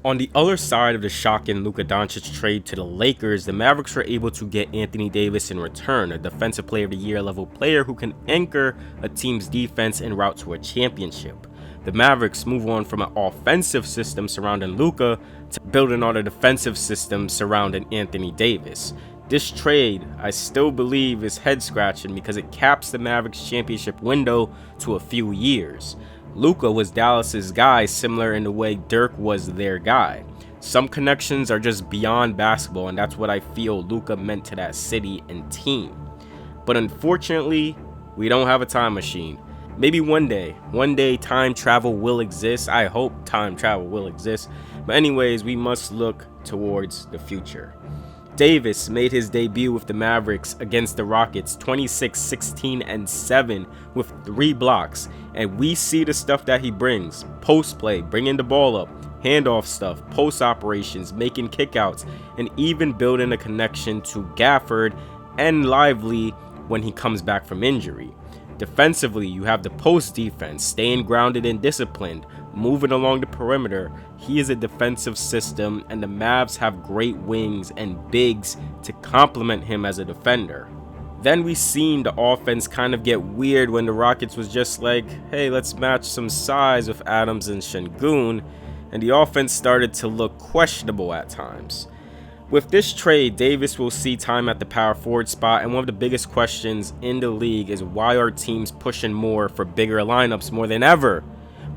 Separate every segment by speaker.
Speaker 1: On the other side of the shocking Luka Doncic trade to the Lakers, the Mavericks were able to get Anthony Davis in return, a Defensive Player of the Year level player who can anchor a team's defense en route to a championship. The Mavericks move on from an offensive system surrounding Luka to building on a defensive system surrounding Anthony Davis. This trade, I still believe, is head-scratching because it caps the Mavericks championship window to a few years. Luka was Dallas's guy, similar in the way Dirk was their guy. Some connections are just beyond basketball, and that's what I feel Luka meant to that city and team. But unfortunately, we don't have a time machine. Maybe one day time travel will exist. I hope time travel will exist. But anyways, we must look towards the future. Davis made his debut with the Mavericks against the Rockets 26, 16, and 7 with 3 blocks. And we see the stuff that he brings. Post play, bringing the ball up, handoff stuff, post operations, making kickouts, and even building a connection to Gafford and Lively when he comes back from injury. Defensively, you have the post defense, staying grounded and disciplined, moving along the perimeter. He is a defensive system, and the Mavs have great wings and bigs to complement him as a defender. Then we seen the offense kind of get weird when the Rockets was just like, hey, let's match some size with Adams and Şengün, and the offense started to look questionable at times. With this trade, Davis will see time at the power forward spot, and one of the biggest questions in the league is why are teams pushing more for bigger lineups more than ever?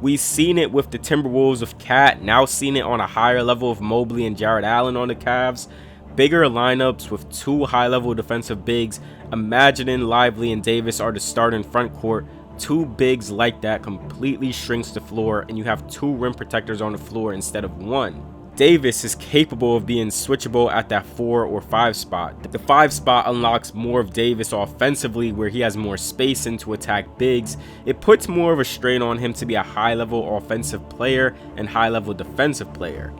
Speaker 1: We've seen it with the Timberwolves of Cat, now seen it on a higher level of Mobley and Jarrett Allen on the Cavs. Bigger lineups with 2 high-level defensive bigs. Imagining Lively and Davis are the starting front court. 2 bigs like that completely shrinks the floor, and you have 2 rim protectors on the floor instead of 1. Davis is capable of being switchable at that 4 or 5 spot. The 5 spot unlocks more of Davis offensively, where he has more space in to attack bigs. It puts more of a strain on him to be a high-level offensive player and high-level defensive player.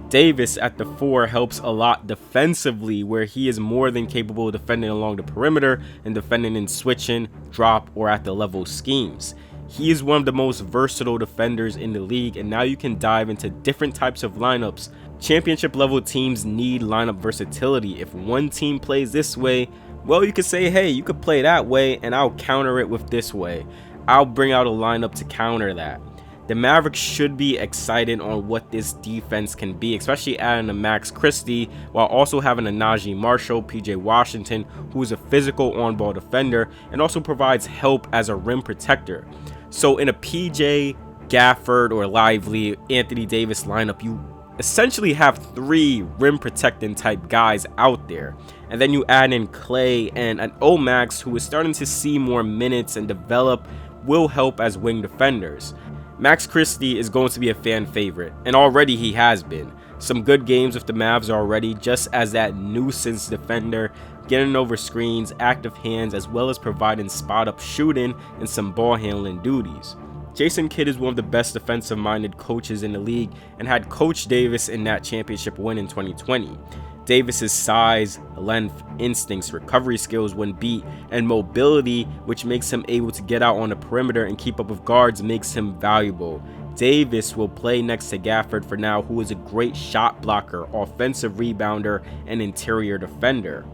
Speaker 1: Davis at the 4 helps a lot defensively, where he is more than capable of defending along the perimeter and defending in switching, drop, or at the level schemes. He is one of the most versatile defenders in the league, and now you can dive into different types of lineups. Championship level teams need lineup versatility. If one team plays this way, well, you could say, hey, you could play that way and I'll counter it with this way. I'll bring out a lineup to counter that. The Mavericks should be excited on what this defense can be, especially adding a Max Christie while also having a Najee Marshall, PJ Washington, who is a physical on-ball defender and also provides help as a rim protector. So in a PJ, Gafford, or Lively, Anthony Davis lineup, you essentially have 3 rim protecting type guys out there. And then you add in Clay and an Omax who is starting to see more minutes and develop, will help as wing defenders. Max Christie is going to be a fan favorite, and already he has been. Some good games with the Mavs already, just as that nuisance defender, getting over screens, active hands, as well as providing spot-up shooting and some ball handling duties. Jason Kidd is one of the best defensive-minded coaches in the league and had coached Davis in that championship win in 2020. Davis's size, length, instincts, recovery skills when beat, and mobility, which makes him able to get out on the perimeter and keep up with guards, makes him valuable. Davis will play next to Gafford for now, who is a great shot blocker, offensive rebounder, and interior defender.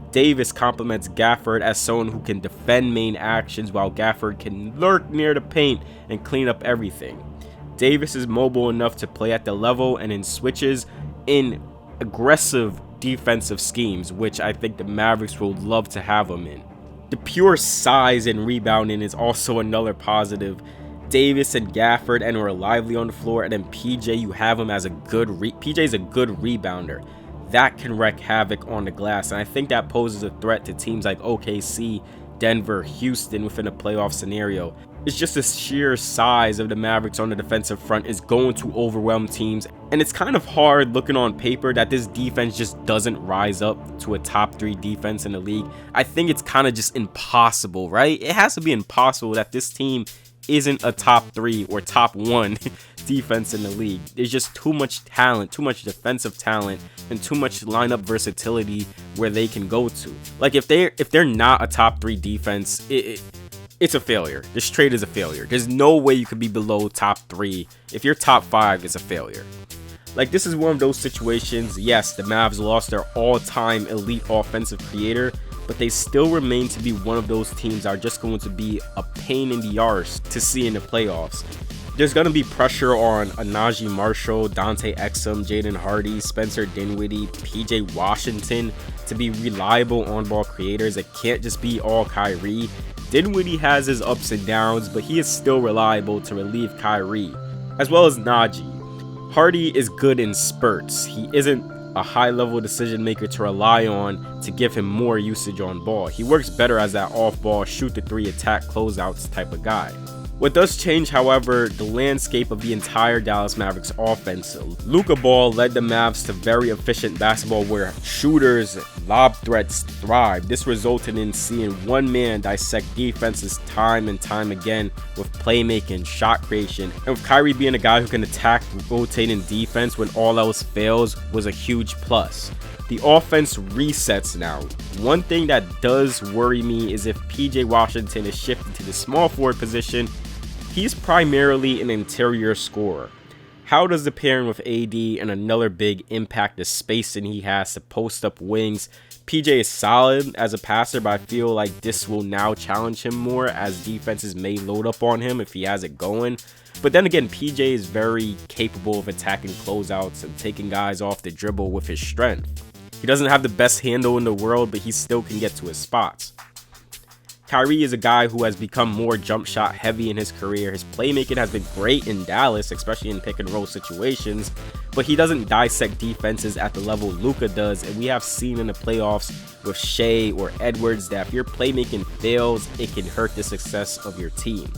Speaker 1: Davis complements Gafford as someone who can defend main actions, while Gafford can lurk near the paint and clean up everything. Davis is mobile enough to play at the level and in switches in aggressive defensive schemes, which I think the Mavericks will love to have him in. The pure size and rebounding is also another positive. Davis and Gafford and or Lively on the floor, and then PJ, you have him as a good PJ's a good rebounder. That can wreak havoc on the glass, and I think that poses a threat to teams like OKC, Denver, Houston within a playoff scenario. It's just the sheer size of the Mavericks on the defensive front is going to overwhelm teams, and it's kind of hard looking on paper that this defense just doesn't rise up to a top 3 defense in the league. I think it's kind of just impossible, right? It has to be impossible that this team isn't a top 3 or top 1 defense in the league. There's just too much talent, too much defensive talent, and too much lineup versatility where they can go to. Like if they're not a top 3 defense, it's a failure. This trade is a failure. There's no way you could be below top 3. If you're top 5, it's a failure. Like, this is one of those situations. Yes, the Mavs lost their all-time elite offensive creator, but they still remain to be one of those teams that are just going to be a pain in the arse to see in the playoffs. There's going to be pressure on Najee Marshall, Dante Exum, Jaden Hardy, Spencer Dinwiddie, PJ Washington to be reliable on-ball creators. It can't just be all Kyrie. Dinwiddie has his ups and downs, but he is still reliable to relieve Kyrie, as well as Najee. Hardy is good in spurts. He isn't a high-level decision maker to rely on to give him more usage on ball. He works better as that off-ball, shoot-the-three, attack closeouts type of guy. What does change, however, the landscape of the entire Dallas Mavericks offense. Luka Ball led the Mavs to very efficient basketball where shooters, lob threats thrive. This resulted in seeing one man dissect defenses time and time again with playmaking, shot creation, and with Kyrie being a guy who can attack, rotating defense when all else fails was a huge plus. The offense resets now. One thing that does worry me is if PJ Washington is shifted to the small forward position. He's primarily an interior scorer. How does the pairing with AD and another big impact the spacing he has to post up wings? PJ is solid as a passer, but I feel like this will now challenge him more as defenses may load up on him if he has it going. But then again, PJ is very capable of attacking closeouts and taking guys off the dribble with his strength. He doesn't have the best handle in the world, but he still can get to his spots. Kyrie is a guy who has become more jump shot heavy in his career. His playmaking has been great in Dallas, especially in pick and roll situations, but he doesn't dissect defenses at the level Luka does, and we have seen in the playoffs with Shea or Edwards that if your playmaking fails, it can hurt the success of your team.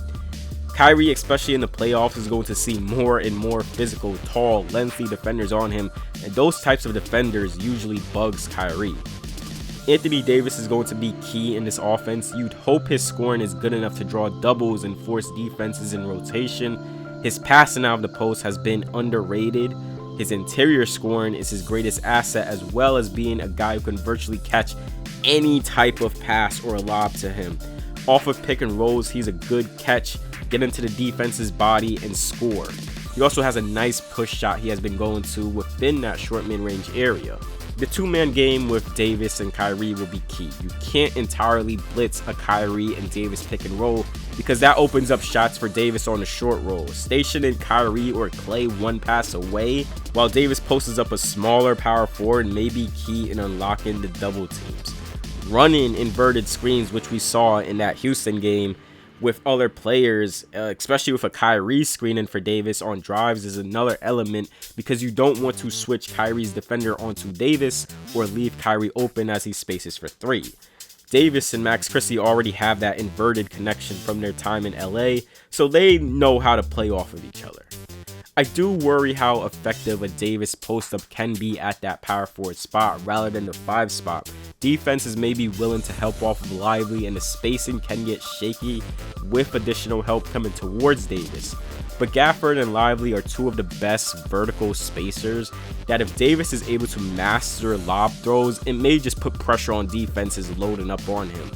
Speaker 1: Kyrie, especially in the playoffs, is going to see more and more physical, tall, lengthy defenders on him, and those types of defenders usually bugs Kyrie. Anthony Davis is going to be key in this offense. You'd hope his scoring is good enough to draw doubles and force defenses in rotation. His passing out of the post has been underrated. His interior scoring is his greatest asset, as well as being a guy who can virtually catch any type of pass or lob to him. Off of pick and rolls, he's a good catch, get into the defense's body and score. He also has a nice push shot he has been going to within that short mid-range area. The two-man game with Davis and Kyrie will be key. You can't entirely blitz a Kyrie and Davis pick and roll because that opens up shots for Davis on the short roll. Stationing Kyrie or Clay one pass away while Davis posts up a smaller power forward may be key in unlocking the double teams. Running inverted screens, which we saw in that Houston game with other players, especially with a Kyrie screening for Davis on drives, is another element because you don't want to switch Kyrie's defender onto Davis or leave Kyrie open as he spaces for three. Davis and Max Christie already have that inverted connection from their time in LA, so they know how to play off of each other. I do worry how effective a Davis post-up can be at that power forward spot rather than the 5 spot. Defenses may be willing to help off of Lively, and the spacing can get shaky with additional help coming towards Davis. But Gafford and Lively are two of the best vertical spacers that if Davis is able to master lob throws, it may just put pressure on defenses loading up on him.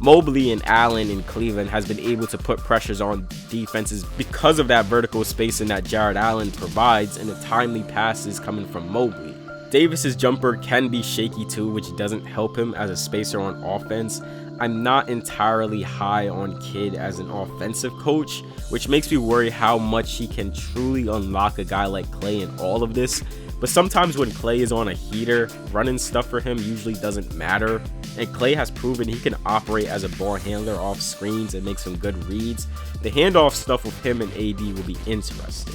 Speaker 1: Mobley and Allen in Cleveland has been able to put pressures on defenses because of that vertical spacing that Jared Allen provides and the timely passes coming from Mobley. Davis's jumper can be shaky too, which doesn't help him as a spacer on offense. I'm not entirely high on Kidd as an offensive coach, which makes me worry how much he can truly unlock a guy like Clay in all of this. But sometimes when Clay is on a heater, running stuff for him usually doesn't matter. And Clay has proven he can operate as a ball handler off screens and make some good reads. The handoff stuff with him and AD will be interesting.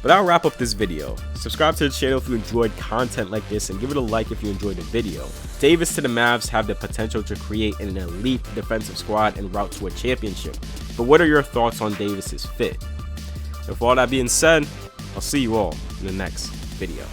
Speaker 1: But that'll wrap up this video. Subscribe to the channel if you enjoyed content like this and give it a like if you enjoyed the video. Davis to the Mavs have the potential to create an elite defensive squad and route to a championship. But what are your thoughts on Davis's fit? With all that being said, I'll see you all in the next video.